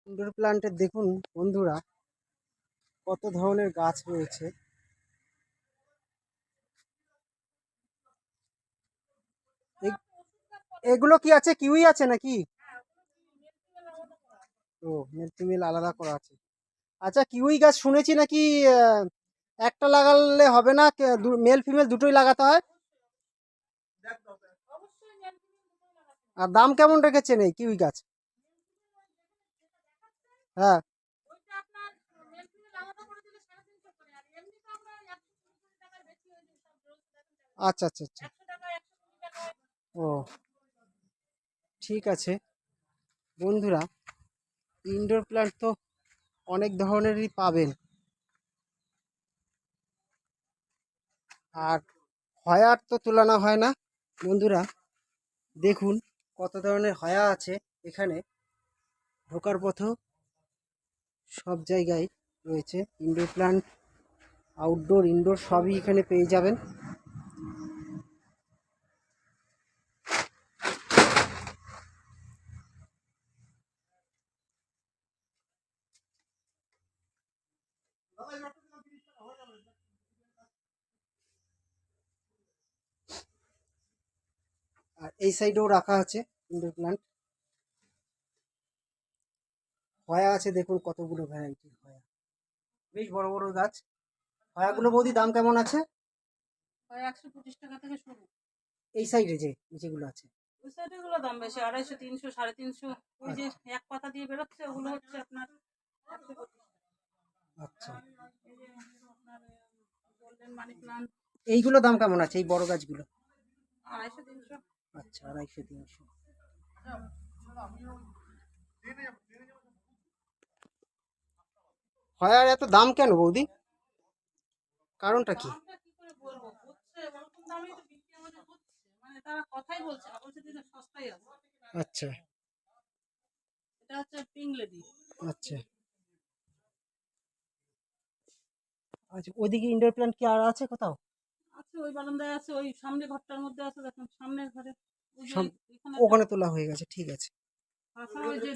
Indoor প্ল্যান্টে দেখুন বন্ধুরা, কত ধরনের গাছ রয়েছে। এগুলো কি আছে, কিউই আছে নাকি? ও, মেল ফিমেল আলাদা করা আছে। আচ্ছা, কিউই গাছ শুনেছি নাকি একটা লাগালে হবে না, মেল ফিমেল দুটোই লাগাতে হয়। আর দাম কেমন রেখেছেন এই কিউই গাছ? হ্যাঁ। আচ্ছা আচ্ছা আচ্ছা। ও, ঠিক আছে বন্ধুরা, ইনডোর প্ল্যান্ট তো অনেক ধরনেরই পাবেন। আর হয়ার তো তুলনা হয় না বন্ধুরা। দেখুন কত ধরনের হয়া আছে এখানে। ঢোকার পথেও সব জায়গায় রয়েছে ইনডোর প্ল্যান্ট, আউটডোর ইনডোর সবই এখানে পেয়ে যাবেন। আর এই সাইডেও রাখা আছে ইনডোর প্ল্যান্ট। হয়া আছে দেখুন কতগুলো ভ্যারাইটির হয়া, বেশ বড় বড় গাছ। হয়াগুলো বৌদি দাম কেমন আছে? 125 টাকা থেকে শুরু। এই সাইডে যেগুলো আছে ওই সাইডে গুলো দাম বেশি, 250, 300, 350। ওই যে এক পাতা দিয়ে বেরোচ্ছে ওগুলো হচ্ছে আপনার 125। আচ্ছা, এই যে আপনার গোল্ডেন মানি প্লান্ট এইগুলো দাম কেমন আছে এই বড় গাছগুলো? 250, 300। আচ্ছা, 250 300। হয়ার এত দাম কেন বৌদি, কারণটা কি? দামটা কি করে বলবো, হচ্ছে ওরকম দামেই তো বিক্রি আমাদের হচ্ছে। মানে তারা কথাই বলছে না, বলছে যে সস্তাই আছে। আচ্ছা এটা হচ্ছে পিং লেডি। আচ্ছা আচ্ছা। ওইদিকে ইনডোর প্ল্যান্ট কি আর আছে কোথাও? আছে ওই বারান্দায় আছে, ওই সামনে ঘরটার মধ্যে আছে, দেখুন সামনের ঘরে। ওই যে সব এখানে একটা ওখানে তোলা হয়ে গেছে, ঠিক আছে। তাছাড়া ওই যে